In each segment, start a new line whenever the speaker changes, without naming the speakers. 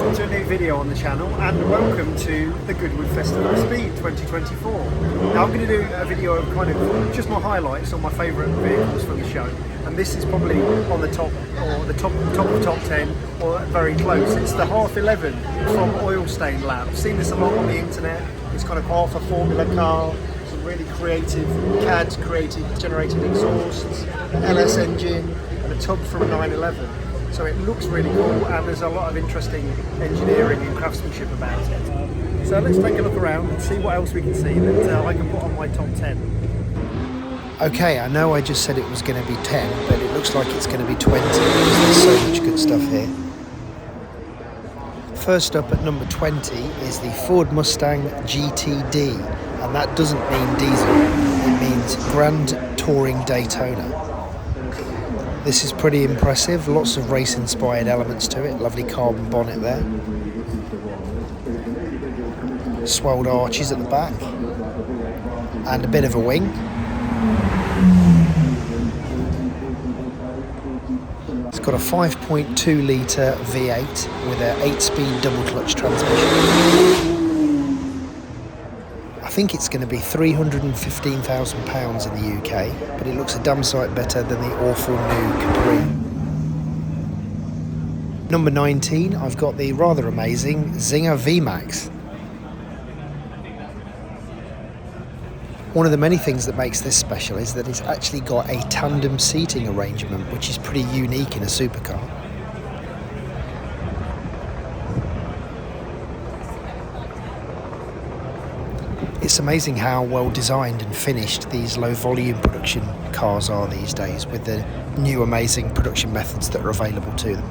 welcome to a new video on the channel, and welcome to the Goodwood Festival of Speed 2024. Now I'm going to do a video of kind of just my highlights on my favourite vehicles from the show, and this is probably on the top, or the top of top 10, or very close. It's the Half11 from OILSTAINLAB. I've seen this a lot on the internet. It's kind of half a formula car, some really creative CAD generated exhausts, an LS engine, and a tub from a 911. So it looks really cool, and there's a lot of interesting engineering and craftsmanship about it. So let's take a look around and see what else we can see that I can put on my top 10.
Okay, I know I just said it was going to be 10, but it looks like it's going to be 20 because there's so much good stuff here. First up at number 20 is the Ford Mustang GTD, and that doesn't mean diesel, it means Grand Touring Daytona. This is pretty impressive, lots of race-inspired elements to it, lovely carbon bonnet there. Swelled arches at the back, and a bit of a wing. It's got a 5.2 litre V8 with an 8-speed double-clutch transmission. I think it's going to be £315,000 in the UK, but it looks a damn sight better than the awful new Capri. Number 19, I've got the rather amazing Zinga Vmax. One of the many things that makes this special is that it's actually got a tandem seating arrangement, which is pretty unique in a supercar. It's amazing how well designed and finished these low volume production cars are these days, with the new amazing production methods that are available to them.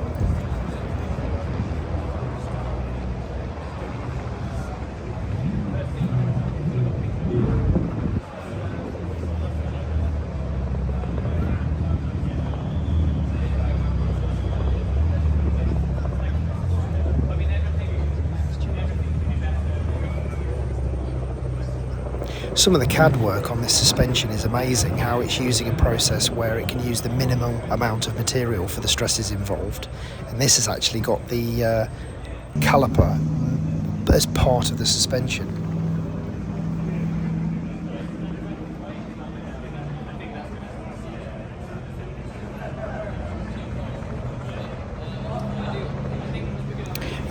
Some of the CAD work on this suspension is amazing, how it's using a process where it can use the minimum amount of material for the stresses involved. And this has actually got the caliper as part of the suspension.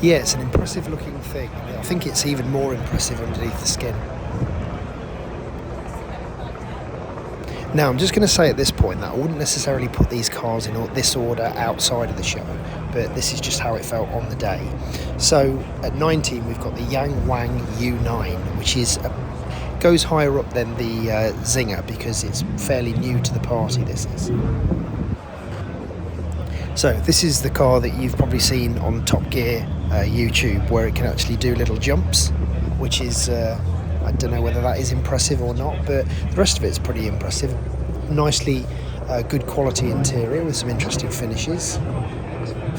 Yeah, it's an impressive looking thing. I think it's even more impressive underneath the skin. Now, I'm just going to say at this point that I wouldn't necessarily put these cars in this order outside of the show, but this is just how it felt on the day. So, at 19, we've got the Wang U9, which goes higher up than the Zinga because it's fairly new to the party, this is. So, this is the car that you've probably seen on Top Gear YouTube, where it can actually do little jumps, which is... I don't know whether that is impressive or not, but the rest of it's pretty impressive. Nicely good quality interior with some interesting finishes.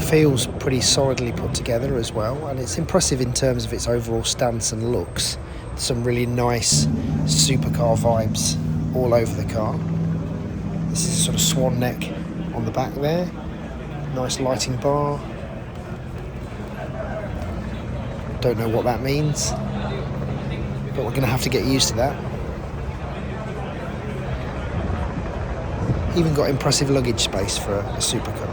Feels pretty solidly put together as well, and it's impressive in terms of its overall stance and looks. Some really nice supercar vibes all over the car. This is a sort of swan neck on the back there. Nice lighting bar. Don't know what that means, but we're going to have to get used to that. Even got impressive luggage space for a supercar.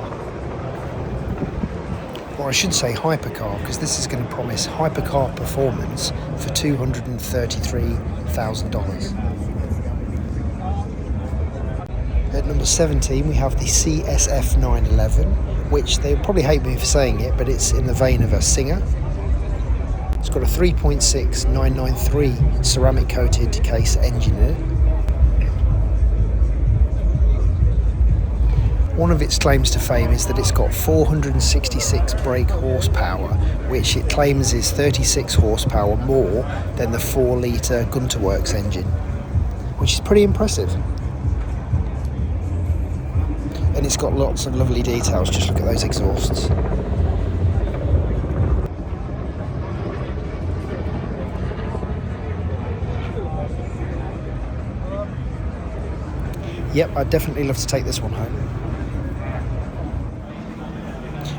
Or I should say hypercar, because this is going to promise hypercar performance for $233,000. At number 17 we have the CSF 911, which they probably hate me for saying it, but it's in the vein of a Singer. It's got a 3.6 993 ceramic coated case engine in it. One of its claims to fame is that it's got 466 brake horsepower, which it claims is 36 horsepower more than the 4-litre Gunter Works engine, which is pretty impressive. And it's got lots of lovely details, just look at those exhausts. Yep, I'd definitely love to take this one home.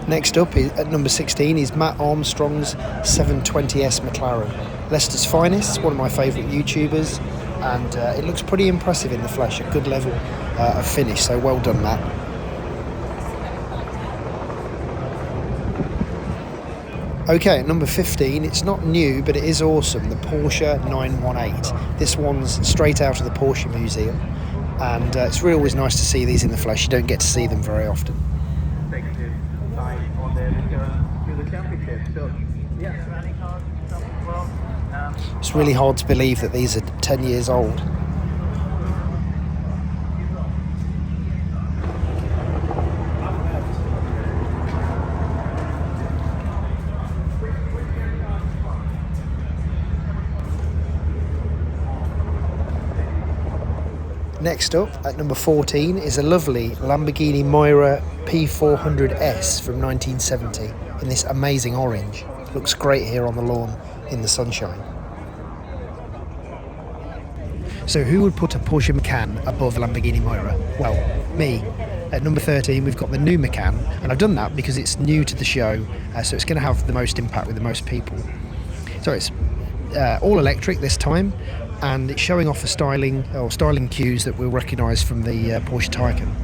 Next up at number 16 is Matt Armstrong's 720S McLaren. Leicester's finest, one of my favourite YouTubers, and it looks pretty impressive in the flesh, a good level of finish, so well done, Matt. Okay, at number 15, it's not new, but it is awesome, the Porsche 918. This one's straight out of the Porsche Museum, and it's really always nice to see these in the flesh. You don't get to see them very often. It's really hard to believe that these are 10 years old. Next up, at number 14, is a lovely Lamborghini Miura P400S from 1970 in this amazing orange. Looks great here on the lawn in the sunshine. So who would put a Porsche Macan above Lamborghini Miura? Well, me. At number 13, we've got the new Macan, and I've done that because it's new to the show, so it's going to have the most impact with the most people. So it's all electric this time, and it's showing off a styling cues that we'll recognise from the Porsche Taycan.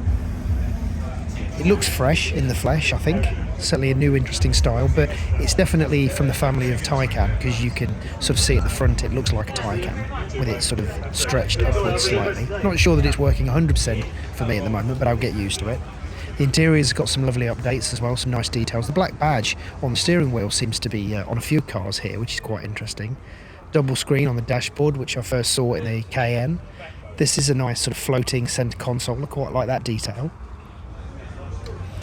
It looks fresh in the flesh, I think. Certainly a new interesting style, but it's definitely from the family of Taycan, because you can sort of see at the front it looks like a Taycan with it sort of stretched upwards slightly. Not sure that it's working 100% for me at the moment, but I'll get used to it. The interior's got some lovely updates as well, some nice details. The black badge on the steering wheel seems to be on a few cars here, which is quite interesting. Double screen on the dashboard, which I first saw in the Cayenne. This is a nice sort of floating centre console. I quite like that detail.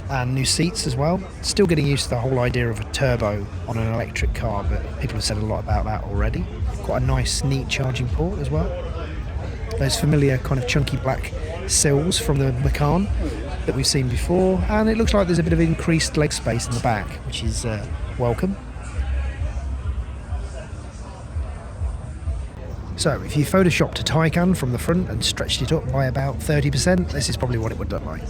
And new seats as well. Still getting used to the whole idea of a turbo on an electric car, but people have said a lot about that already. Quite a nice, neat charging port as well. Those familiar kind of chunky black sills from the Macan that we've seen before, and it looks like there's a bit of increased leg space in the back, which is welcome. So if you photoshopped a Taycan from the front and stretched it up by about 30%, this is probably what it would look like.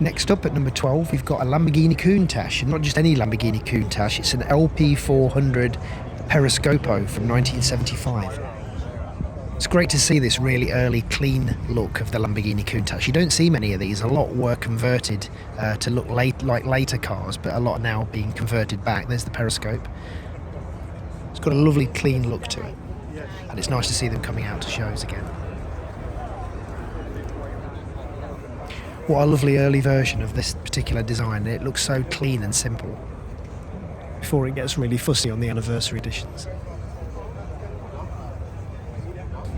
Next up at number 12, we've got a Lamborghini Countach, and not just any Lamborghini Countach, it's an LP400 Periscopo from 1975. It's great to see this really early clean look of the Lamborghini Countach. You don't see many of these. A lot were converted to look like later cars, but a lot are now being converted back. There's the Periscope. It's got a lovely clean look to it, and it's nice to see them coming out to shows again. What a lovely early version of this particular design. It looks so clean and simple before it gets really fussy on the anniversary editions.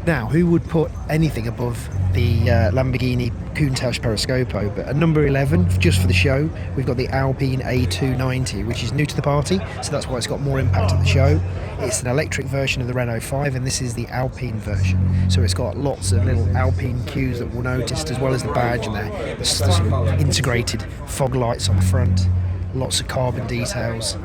Now, who would put anything above the Lamborghini Countach Periscopo? But at number 11, just for the show, we've got the Alpine A290, which is new to the party, so that's why it's got more impact at the show. It's an electric version of the Renault 5, and this is the Alpine version. So it's got lots of little Alpine cues that we'll notice, as well as the badge and the sort of integrated fog lights on the front. Lots of carbon details.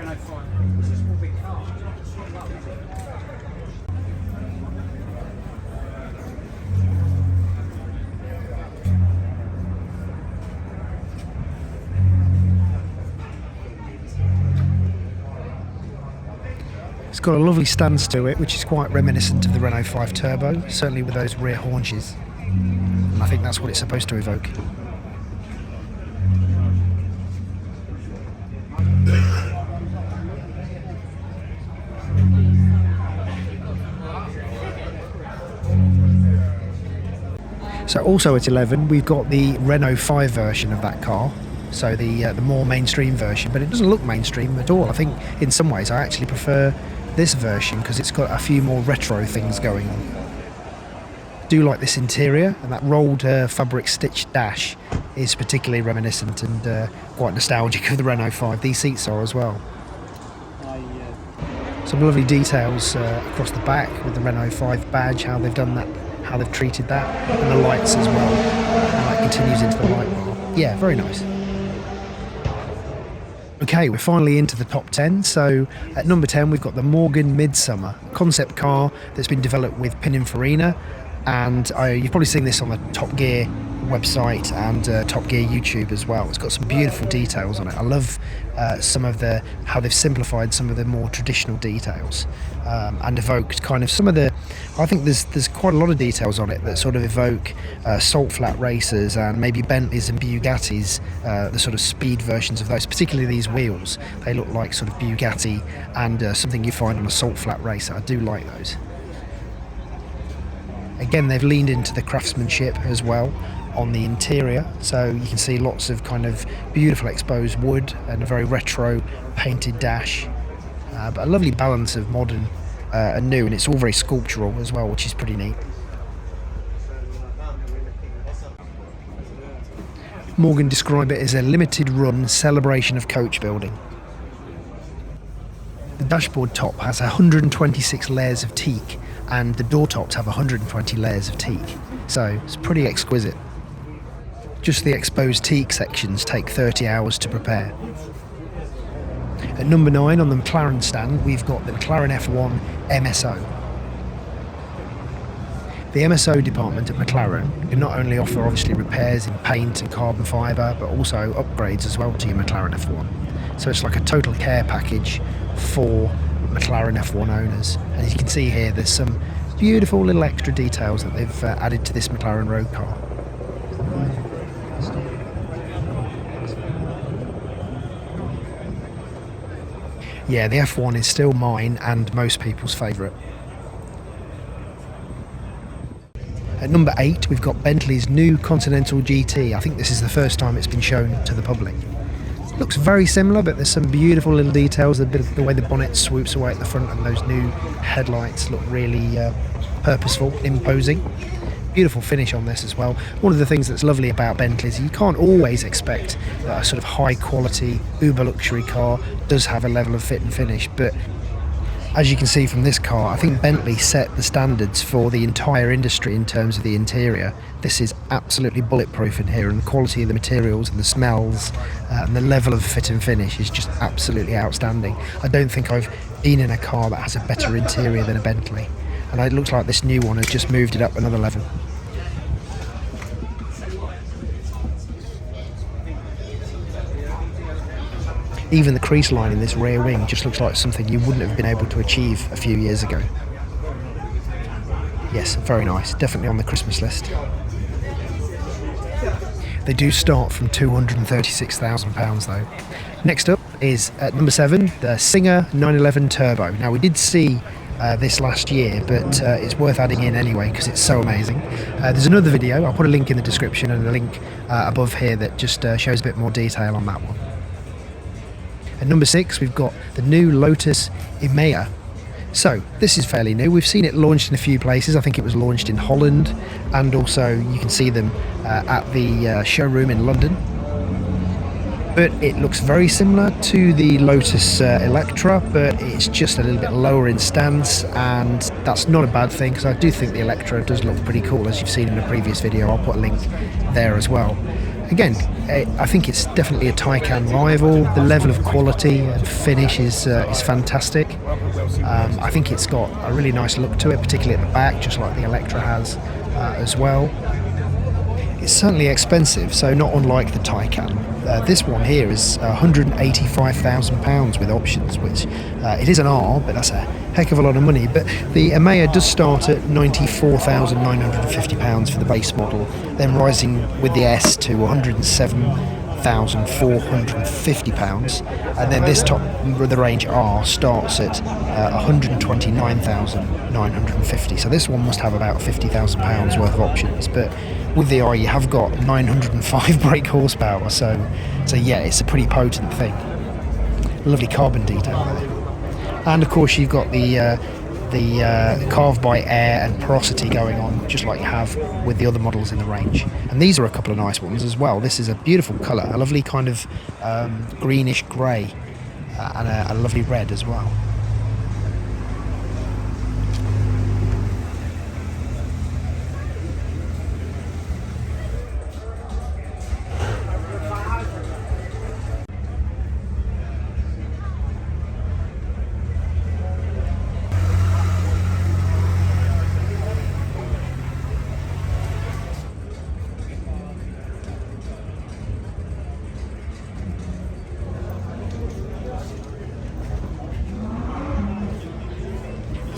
It's got a lovely stance to it, which is quite reminiscent of the Renault 5 Turbo, certainly with those rear haunches. And I think that's what it's supposed to evoke. So also at 11, we've got the Renault 5 version of that car. So the more mainstream version, but it doesn't look mainstream at all. I think in some ways I actually prefer this version because it's got a few more retro things going on. I do like this interior, and that rolled fabric stitched dash is particularly reminiscent and quite nostalgic of the Renault 5. These seats are as well. Some lovely details across the back with the Renault 5 badge, how they've done that, how they've treated that, and the lights as well, and that continues into the light bar. Yeah, very nice. Okay, we're finally into the top 10. So at number 10, we've got the Morgan Midsummer, concept car that's been developed with Pininfarina. And you've probably seen this on the Top Gear website and Top Gear YouTube as well. It's got some beautiful details on it. I love some of how they've simplified some of the more traditional details and evoked kind of some of the. I think there's quite a lot of details on it that sort of evoke salt flat racers and maybe Bentleys and Bugattis, the sort of speed versions of those. Particularly these wheels, they look like sort of Bugatti and something you find on a salt flat racer. I do like those. Again, they've leaned into the craftsmanship as well on the interior, so you can see lots of kind of beautiful exposed wood and a very retro painted dash, but a lovely balance of modern and new, and it's all very sculptural as well, which is pretty neat. Morgan described it as a limited run celebration of coach building. The dashboard top has 126 layers of teak, and the door tops have 120 layers of teak, so it's pretty exquisite. Just the exposed teak sections take 30 hours to prepare. At number 9 on the McLaren stand, we've got the McLaren F1 MSO. The MSO department at McLaren can not only offer obviously repairs in paint and carbon fibre, but also upgrades as well to your McLaren F1. So it's like a total care package for McLaren F1 owners. And as you can see here, there's some beautiful little extra details that they've added to this McLaren road car. Yeah, the F1 is still mine and most people's favourite. At number 8, we've got Bentley's new Continental GT. I think this is the first time it's been shown to the public. It looks very similar, but there's some beautiful little details. The way the bonnet swoops away at the front and those new headlights look really purposeful, imposing. Beautiful finish on this as well. One of the things that's lovely about Bentley is you can't always expect that a sort of high quality uber luxury car does have a level of fit and finish, but as you can see from this car, I think Bentley set the standards for the entire industry in terms of the interior. This is absolutely bulletproof in here, and the quality of the materials and the smells and the level of fit and finish is just absolutely outstanding. I don't think I've been in a car that has a better interior than a Bentley, and it looks like this new one has just moved it up another level. Even the crease line in this rear wing just looks like something you wouldn't have been able to achieve a few years ago. Yes, very nice. Definitely on the Christmas list. They do start from £236,000 though. Next up is at number 7, the Zinga 911 Turbo. Now we did see this last year, but it's worth adding in anyway because it's so amazing. There's another video, I'll put a link in the description and a link above here that just shows a bit more detail on that one. At number 6, we've got the new Lotus EMA. So this is fairly new. We've seen it launched in a few places. I think it was launched in Holland, and also you can see them at the showroom in London. But it looks very similar to the Lotus Electra, but it's just a little bit lower in stance, and that's not a bad thing because I do think the Electra does look pretty cool, as you've seen in a previous video. I'll put a link there as well. Again, I think it's definitely a Taycan rival. The level of quality and finish is fantastic. I think it's got a really nice look to it, particularly at the back, just like the Electra has as well. It's certainly expensive, so not unlike the Taycan. This one here is £185,000 with options, which it is an R, but that's a heck of a lot of money. But the EMEA does start at £94,950 for the base model, then rising with the S to £107,450, and then this top of the range R starts at £129,950. So this one must have about £50,000 worth of options, but with the R you have got 905 brake horsepower, so yeah, it's a pretty potent thing. Lovely carbon detail there. And of course you've got the carved by air and porosity going on, just like you have with the other models in the range. And these are a couple of nice ones as well. This is a beautiful colour, a lovely kind of greenish grey, and a lovely red as well.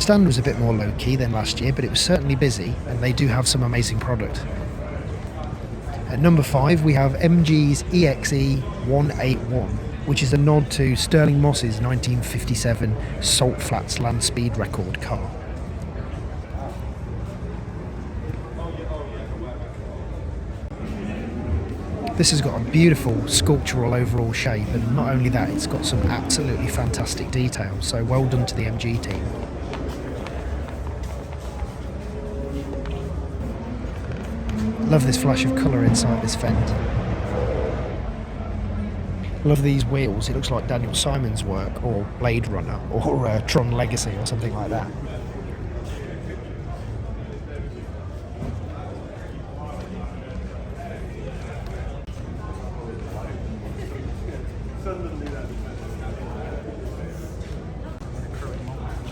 stand was a bit more low-key than last year, but it was certainly busy, and they do have some amazing product. At number 5, we have MG's EXE 181, which is a nod to Sterling Moss's 1957 Salt Flats Land Speed record car. This has got a beautiful sculptural overall shape, and not only that, it's got some absolutely fantastic details, so well done to the MG team. Love this flash of colour inside this fend. Love these wheels, it looks like Daniel Simon's work, or Blade Runner, or Tron Legacy, or something like that.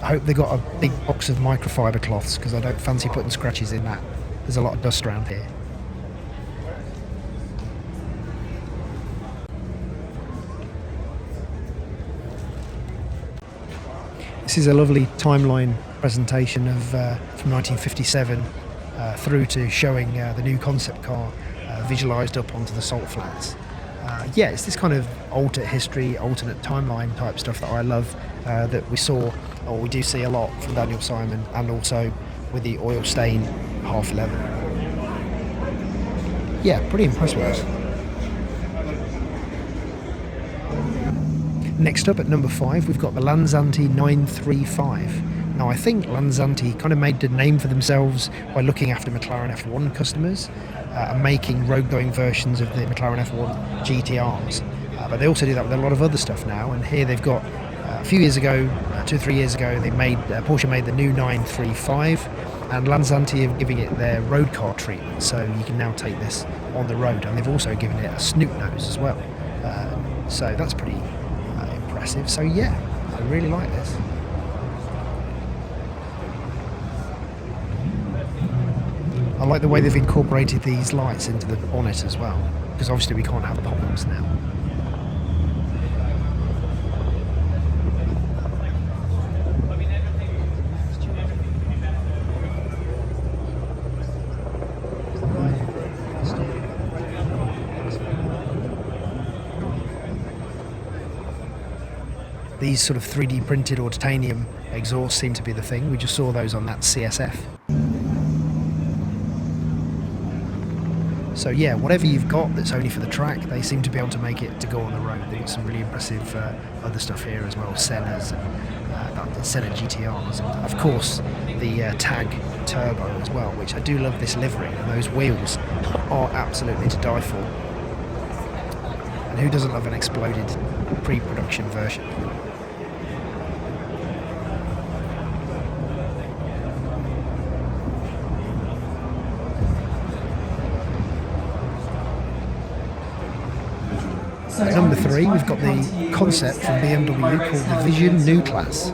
I hope they got a big box of microfiber cloths, because I don't fancy putting scratches in that. There's a lot of dust around here. This is a lovely timeline presentation of from 1957 through to showing the new concept car visualised up onto the salt flats. Yeah, it's this kind of alternate history, alternate timeline type stuff that I love, that we saw, or we do see a lot from Daniel Simon, and also with the oil stain half 11. Yeah, pretty impressed with us. Next up at number 5, we've got the Lanzanti 935. Now I think Lanzanti kind of made a name for themselves by looking after McLaren F1 customers and making road-going versions of the McLaren F1 GTRs. But they also do that with a lot of other stuff now, and here they've got, a few years ago, 2 or 3 years ago, they made Porsche made the new 935, and Lanzanti are giving it their road car treatment, so you can now take this on the road, and they've also given it a snoot nose as well. So that's pretty impressive. So yeah, I really like this. I like the way they've incorporated these lights into the bonnet as well, because obviously we can't have pop-ups now. These sort of 3D printed or titanium exhausts seem to be the thing. We just saw those on that CSF. So yeah, whatever you've got that's only for the track, they seem to be able to make it to go on the road. They've got some really impressive other stuff here as well, Sennas and the Senna GTRs, and of course the Tag Turbo as well, which I do love this livery, and those wheels are absolutely to die for. And who doesn't love an exploded pre-production version? At number 3, we've got the concept from BMW called the Vision Class.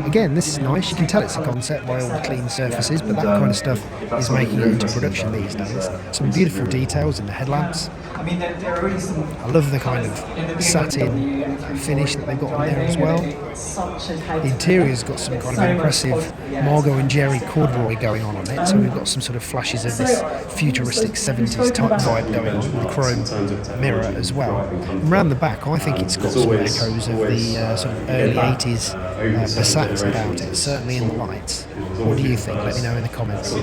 Again, this is nice. You can tell it's a concept by all the clean surfaces, but that kind of stuff is making it into production these days. Some beautiful details in the headlamps. I love the kind of satin finish that they've got on there as well. The interior's got some kind of impressive Margot and Jerry corduroy going on it, so we've got some sort of flashes of this futuristic 70s type vibe going on with the chrome mirror as well. And around the back, I think it's got some echoes of the sort of early 80s Passats about it, certainly in the lights. What do you think? Let me know in the comments.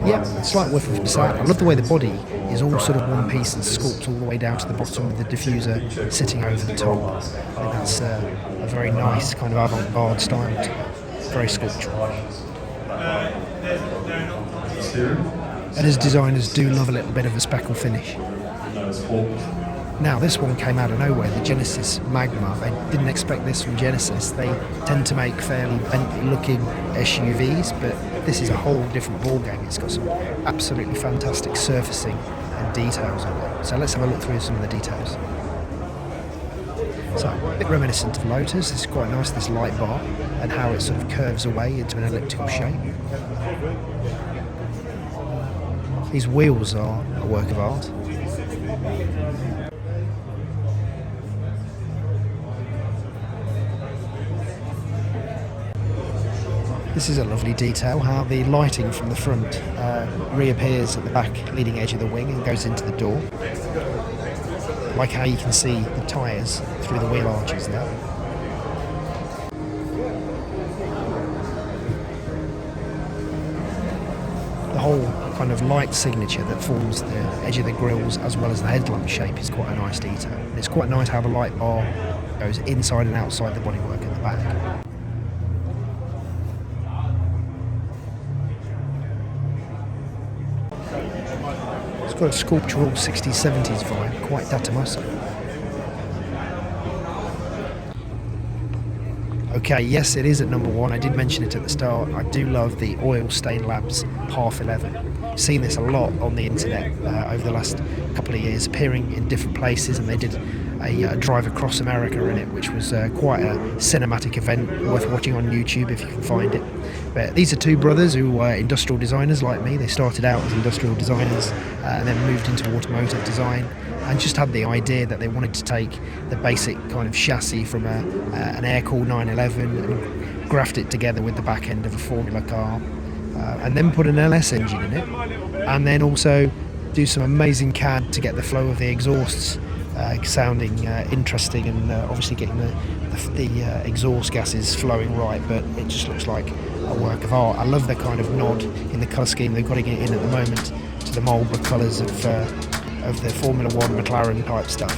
Yeah, slight whiff of Passat. I love the way the body is all sort of one piece and sculpts all the way down to the bottom with the diffuser sitting over the top. I think that's a very nice kind of avant-garde style to it. Very sculptural. And as designers do love a little bit of a speckle finish. Now this one came out of nowhere, the Genesis Magma. I didn't expect this from Genesis. They tend to make fairly Bentley looking SUVs, but this is a whole different ballgame. It's got some absolutely fantastic surfacing and details on it. So let's have a look through some of the details. So a bit reminiscent of Lotus. It's quite nice, this light bar, and how it sort of curves away into an elliptical shape. These wheels are a work of art. This is a lovely detail, how the lighting from the front reappears at the back leading edge of the wing and goes into the door. Like how you can see the tyres through the wheel arches there. The whole kind of light signature that forms the edge of the grills as well as the headlamp shape is quite a nice detail. And it's quite nice how the light bar goes inside and outside the bodywork at the back. It's got a sculptural 60s, 70s vibe, quite Datamosa. Okay, yes, it is at number 1. I did mention it at the start. I do love the OILSTAINLABS Half11. Seen this a lot on the internet over the last couple of years, appearing in different places, and they did a drive across America in it, which was quite a cinematic event, worth watching on YouTube if you can find it. But these are two brothers who were industrial designers like me. They started out as industrial designers and then moved into automotive design, and just had the idea that they wanted to take the basic kind of chassis from an air-cooled 911 and graft it together with the back end of a Formula car, and then put an LS engine in it, and then also do some amazing CAD to get the flow of the exhausts sounding interesting, and obviously getting the exhaust gases flowing right, but it just looks like a work of art. I love the kind of nod in the colour scheme they've got it in at the moment to the Marlboro colours of the Formula 1 McLaren type stuff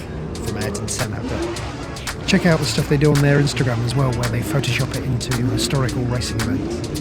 from Ayrton Senna. But check out the stuff they do on their Instagram as well, where they Photoshop it into historical racing events.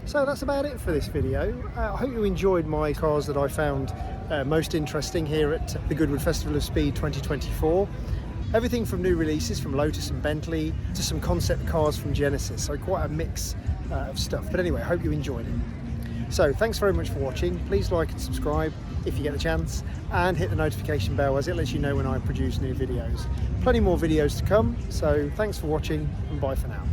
So that's about it for this video. I hope you enjoyed my cars that I found most interesting here at the Goodwood Festival of Speed 2024. Everything from new releases from Lotus and Bentley to some concept cars from Genesis, so quite a mix of stuff. But anyway, I hope you enjoyed it. So thanks very much for watching. Please like and subscribe if you get the chance, and hit the notification bell as it lets you know when I produce new videos. Plenty more videos to come, so thanks for watching and bye for now.